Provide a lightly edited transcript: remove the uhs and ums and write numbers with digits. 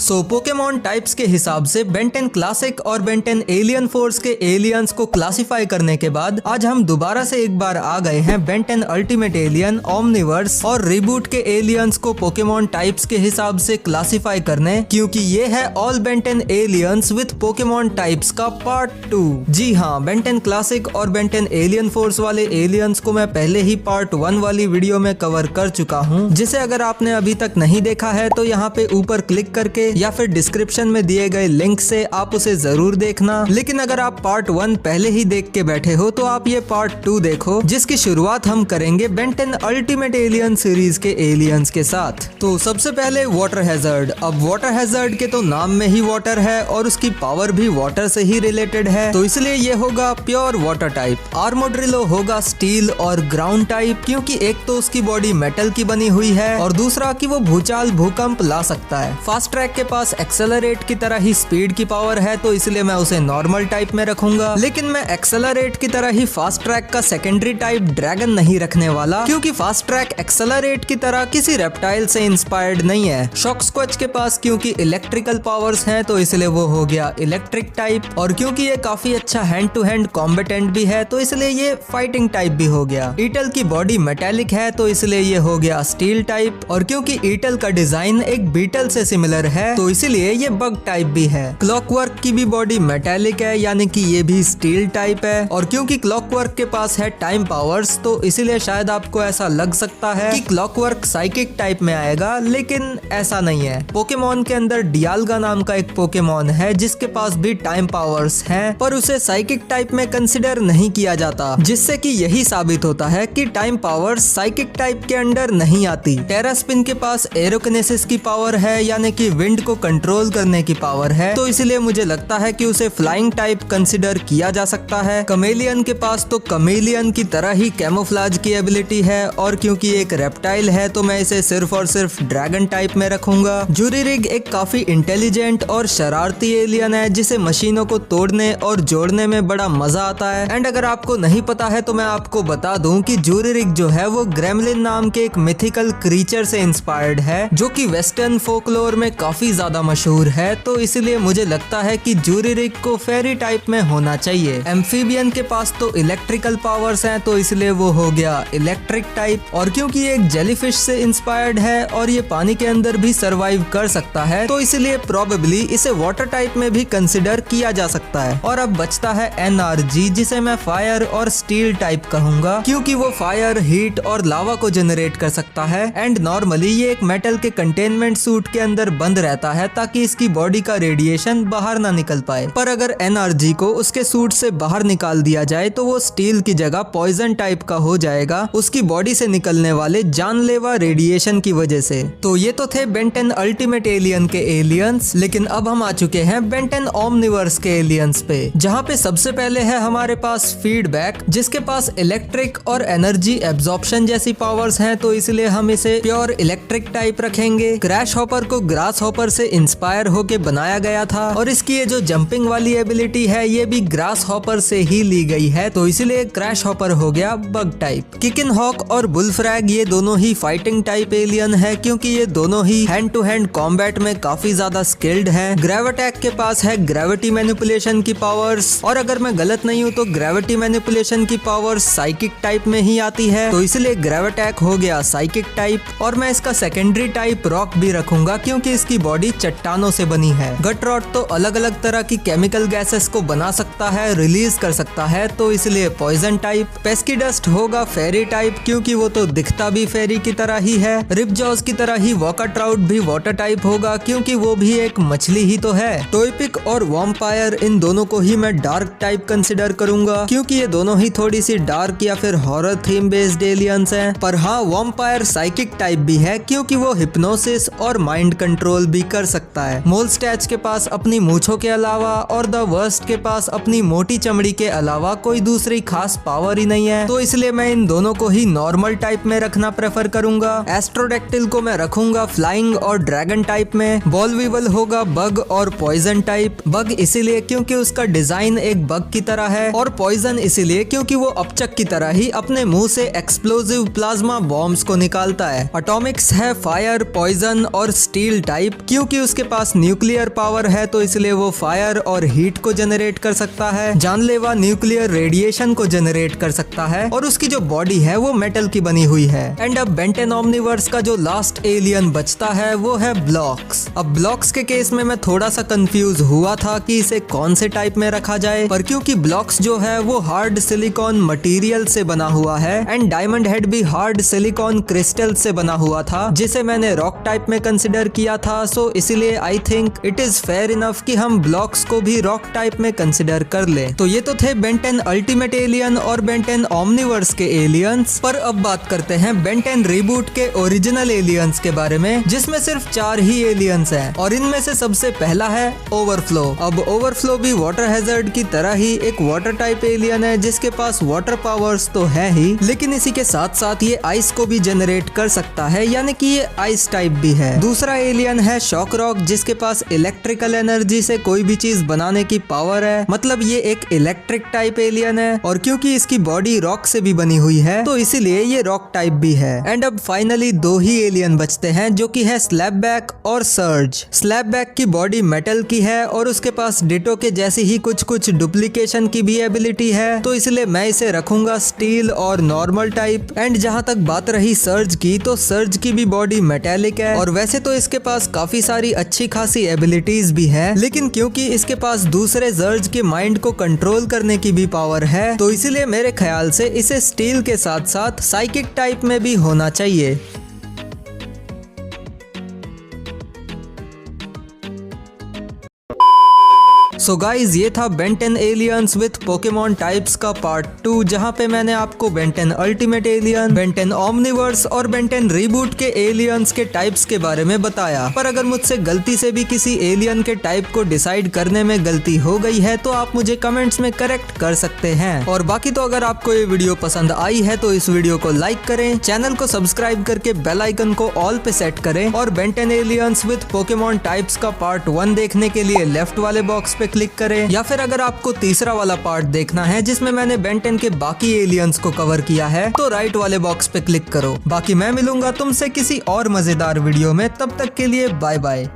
सो Pokemon types के हिसाब से बेन 10 क्लासिक और बेन 10 एलियन फोर्स के एलियंस को क्लासिफाई करने के बाद आज हम दोबारा से एक बार आ गए हैं बेन 10 अल्टीमेट एलियन, ओमनिवर्स और रिबूट के एलियंस को पोकेमॉन टाइप्स के हिसाब से क्लासिफाई करने, क्योंकि ये है all Ben 10 aliens with Pokemon types का पार्ट 2। जी हाँ, बेन 10 क्लासिक और बेन 10 एलियन फोर्स वाले एलियंस को मैं पहले ही पार्ट 1 वाली वीडियो में कवर कर चुका हूँ, जिसे अगर आपने अभी तक नहीं देखा है तो यहाँ पे ऊपर क्लिक करके या फिर डिस्क्रिप्शन में दिए गए लिंक से आप उसे जरूर देखना। लेकिन अगर आप पार्ट 1 पहले ही देख के बैठे हो तो आप ये पार्ट 2 देखो, जिसकी शुरुआत हम करेंगे बेन 10 अल्टीमेट एलियन सीरीज के एलियंस के साथ। तो सबसे पहले वाटर हैजर्ड। अब वाटर हैजर्ड के तो नाम में ही वाटर है और उसकी पावर भी वाटर से ही रिलेटेड है, तो इसलिए ये होगा प्योर वाटर टाइप। आर्मोड्रिलो होगा स्टील और ग्राउंड टाइप, क्योंकि एक तो उसकी बॉडी मेटल की बनी हुई है और दूसरा कि वो भूचाल भूकंप ला सकता है। फास्ट ट्रैक के पास एक्सेलरेट की तरह ही स्पीड की पावर है, तो इसलिए मैं उसे नॉर्मल टाइप में रखूंगा। लेकिन मैं एक्सेलरेट की तरह ही फास्ट ट्रैक का सेकेंडरी टाइप ड्रैगन नहीं रखने वाला, क्योंकि फास्ट ट्रैक एक्सेलरेट की तरह किसी रेप्टाइल से इंस्पायर्ड नहीं है। शॉक स्क्वेच के पास क्योंकि इलेक्ट्रिकल पावर्स हैं तो इसलिए वो हो गया इलेक्ट्रिक टाइप, और क्योंकि ये काफी अच्छा हैंड टू हैंड कॉम्बेटेंट भी है तो इसलिए ये फाइटिंग टाइप भी हो गया। ईटल की बॉडी मेटेलिक है तो इसलिए ये हो गया स्टील टाइप, और क्योंकि ईटल का डिजाइन एक बीटल से सिमिलर है तो इसलिए ये बग टाइप भी है। क्लॉकवर्क की भी बॉडी मेटेलिक है, यानी कि ये भी स्टील टाइप है, और क्योंकि क्लॉकवर्क के पास है टाइम पावर्स तो इसीलिए शायद आपको ऐसा लग सकता है कि क्लॉकवर्क साइकिक टाइप में आएगा, लेकिन ऐसा नहीं है। पोकेमॉन के अंदर डियाल्गा नाम का एक पोकेमॉन है जिसके पास भी टाइम पावर्स हैं, पर उसे साइकिक टाइप में कंसिडर नहीं किया जाता, जिससे कि यही साबित होता है कि टाइम पावर्स साइकिक टाइप के अंडर नहीं आती। टेरास्पिन के पास एरोकिनेसिस की पावर है, यानी कि विंड को कंट्रोल करने की पावर है, तो इसलिए मुझे लगता है कि उसे फ्लाइंग टाइप कंसिडर किया जा सकता है। कमेलियन के पास तो कमेलियन की तरह ही कैमोफ्लाज की एबिलिटी है, और क्योंकि एक रेप्टाइल है तो मैं इसे सिर्फ और सिर्फ ड्रैगन टाइप में रखूंगा। जूरिरिग एक काफी इंटेलिजेंट और शरारती एलियन है जिसे मशीनों को तोड़ने और जोड़ने में बड़ा मजा आता है। एंड अगर आपको नहीं पता है तो मैं आपको बता दूं कि जूरिरिग जो है वो ग्रेमलिन नाम के एक मिथिकल क्रीचर से इंस्पायर्ड है, जो कि वेस्टर्न फोकलोर में काफी ज्यादा मशहूर है, तो इसलिए मुझे लगता है कि जूरिरिग को फेरी टाइप में होना चाहिए। एम्फीबियन के पास तो इलेक्ट्रिकल पावर्स हैं तो इसलिए वो हो गया इलेक्ट्रिक टाइप, और क्योंकि ये एक जेलीफिश से इंस्पायर्ड है और ये पानी के अंदर भी सरवाइव कर सकता है तो इसलिए प्रोबेबली इसे वाटर टाइप में भी कंसिडर किया जा सकता है। और अब बचता है एनआरजी, जिसे मैं फायर और स्टील टाइप कहूंगा, क्योंकि वो फायर, हीट और लावा को जनरेट कर सकता है। एंड नॉर्मली ये एक मेटल के कंटेनमेंट सूट के अंदर बंद रहता है ताकि इसकी बॉडी का रेडिएशन बाहर ना निकल पाए, पर अगर एनआरजी को उसके सूट से बाहर निकाल दिया जाए तो वो स्टील की जगह पॉइजन टाइप का हो जाएगा, उसकी बॉडी से निकलने वाले जानलेवा रेडिएशन की वजह से। तो ये तो थे बेन 10 अल्टीमेट एलियन के एलियंस, लेकिन अब हम आ चुके हैं बेन 10 ओमनिवर्स के एलियंस पे, जहाँ पे सबसे पहले है हमारे पास फीडबैक, जिसके पास इलेक्ट्रिक और एनर्जी एब्जॉर्प्शन जैसी पावर्स हैं, तो इसलिए हम इसे प्योर इलेक्ट्रिक टाइप रखेंगे। क्रैश हॉपर को ग्रास हॉपर से इंस्पायर होके बनाया गया था, और इसकी ये जो जंपिंग वाली एबिलिटी है ये भी ग्रास हॉपर से ही ली गई है, तो इसलिए क्रैश हॉपर हो गया बग टाइप। किकिन हॉक और बुलफ्रैग ये दोनों ही फाइटिंग टाइप एलियन है, क्योंकि ये दोनों ही हैंड टू हैंड कॉम्बैट में काफी ज्यादा स्किल्ड है। ग्रेविटैक के पास है ग्रेविटी मैनिपुलेशन की पावर्स, और अगर मैं गलत नहीं हूँ तो ग्रेविटी मैनिपुलेशन की पावर्स साइकिक टाइप में ही आती है, तो इसलिए ग्रेविटैक हो गया साइकिक टाइप। और मैं इसका सेकेंडरी टाइप रॉक भी रखूंगा, क्योंकि इसकी बॉडी चट्टानों से बनी है। गटरॉट तो अलग अलग तरह की केमिकल गैसेस को बना सकता है, रिलीज कर सकता है, तो इसलिए पॉइजन टाइप। पेस्कीडस्ट होगा फेरी टाइप, क्योंकि वो तो दिखता भी फेरी की तरह ही है। रिपजॉज की तरह ही वॉका ट्राउट भी वाटर टाइप होगा, क्योंकि वो भी एक मछली ही तो है। टोयपिक और वॉम्पायर इन दोनों को ही मैं डार्क टाइप कंसिडर करूंगा, क्योंकि ये दोनों ही थोड़ी सी डार्क या फिर हॉरर थीम बेस्ड एलियंस हैं। पर हाँ, वॉम्पायर साइकिक टाइप भी है, क्योंकि वो हिप्नोसिस और माइंड कंट्रोल भी कर सकता है। मोलस्टैच के पास अपनी मूछों के अलावा और द वर्स्ट के पास अपनी मोटी चमड़ी के अलावा कोई दूसरी खास पावर ही नहीं है, तो इसलिए मैं इन दोनों को ही नॉर्मल टाइप में रखना प्रेफर करूंगा। एस्ट्रोडेक्टिल को मैं रखूंगा फ्लाइंग और ड्रैगन टाइप में। बॉलवीवल होगा बग और पॉइजन टाइप। बग इसीलिए क्योंकि उसका डिजाइन एक बग की तरह है, और पॉइजन इसीलिए क्योंकि वो अपचक की तरह ही अपने मुंह से एक्सप्लोजिव प्लाज्मा बॉम्ब्स को निकालता है। एटॉमिक्स है फायर, पॉइजन और स्टील टाइप, क्योंकि उसके पास न्यूक्लियर पावर है तो इसलिए वो फायर और हीट को जनरेट कर सकता है, जानलेवा न्यूक्लियर रेडिएशन को जनरेट कर सकता है और उसकी जो बॉडी है वो मेटल की बनी हुई है। एंड अब बेंटेन ओमनीवर्स का जो लास्ट एलियन बचता है वो है ब्लॉक्स। अब ब्लॉक्स के केस में मैं थोड़ा सा कंफ्यूज हुआ था कि इसे कौन से टाइप में रखा जाए, पर क्योंकि ब्लॉक्स जो है वो हार्ड सिलिकॉन मटेरियल से बना हुआ है एंड डायमंड हेड भी हार्ड सिलिकॉन क्रिस्टल से बना हुआ था जिसे मैंने रॉक टाइप में कंसिडर किया था, सो इसीलिए I think it is fair enough कि हम ब्लॉक्स को भी रॉक टाइप में कंसिडर कर ले। तो ये तो थे बेंटेन अल्टीमेट एलियन और बेंटेन ओमनीवर्स के एलियंस, पर अब बात करते हैं बेंटेन रीबूट के ओरिजिनल एलियंस के बारे में, जिसमें सिर्फ 4 ही एलियंस हैं और इनमें से सबसे पहला है ओवरफ्लो। अब ओवरफ्लो भी वाटर हैजर्ड की तरह ही एक वाटर टाइप एलियन है जिसके पास वाटर पावर्स तो है ही, लेकिन इसी के साथ साथ ये आइस को भी जनरेट कर सकता है, यानी कि ये आइस टाइप भी है। दूसरा एलियन है शॉक रॉक जिसके पास इलेक्ट्रिकल एनर्जी से कोई भी चीज बनाने की पावर है, मतलब ये एक इलेक्ट्रिक टाइप एलियन है और क्योंकि इसकी बॉडी रॉक से भी बनी हुई है तो इसीलिए ये रॉक टाइप भी है। एंड अब फाइनली 2 ही एलियन बचते हैं जो कि है स्लैपबैक और सर्ज। स्लैपबैक की बॉडी मेटल की है और उसके पास डिटो के जैसी ही कुछ डुप्लीकेशन की भी एबिलिटी है, तो इसलिए मैं इसे रखूंगा स्टील और नॉर्मल टाइप। एंड जहां तक बात रही सर्ज की, तो सर्ज की भी बॉडी मेटेलिक है और वैसे तो इसके पास काफी सारी अच्छी खासी एबिलिटीज भी है, लेकिन क्योंकि इसके पास दूसरे सर्ज के माइंड को कंट्रोल करने की भी पावर है तो इसीलिए मेरे ख्याल से इसे स्टील के साथ साथ साइकिक टाइप में भी होना चाहिए। सो गाइज ये था Ben Ten aliens with Pokemon types का पार्ट 2, जहां पे मैंने आपको Ben Ten ultimate alien, Ben Ten Omniverse और बेंटेन रीबूट के एलियंस के टाइप्स के बारे में बताया। पर अगर मुझसे गलती से भी किसी एलियन के टाइप को डिसाइड करने में गलती हो गई है तो आप मुझे कमेंट्स में करेक्ट कर सकते हैं। और बाकी तो अगर आपको ये वीडियो पसंद आई है तो इस वीडियो को लाइक करें, चैनल को सब्सक्राइब करके बेल आइकन को ऑल पे सेट करें और Ben Ten aliens with Pokemon types का पार्ट 1 देखने के लिए लेफ्ट वाले बॉक्स पे क्लिक करें, या फिर अगर आपको तीसरा वाला पार्ट देखना है जिसमें मैंने बेंटेन के बाकी एलियंस को कवर किया है तो राइट वाले बॉक्स पे क्लिक करो। बाकी मैं मिलूंगा तुमसे किसी और मजेदार वीडियो में, तब तक के लिए बाय बाय।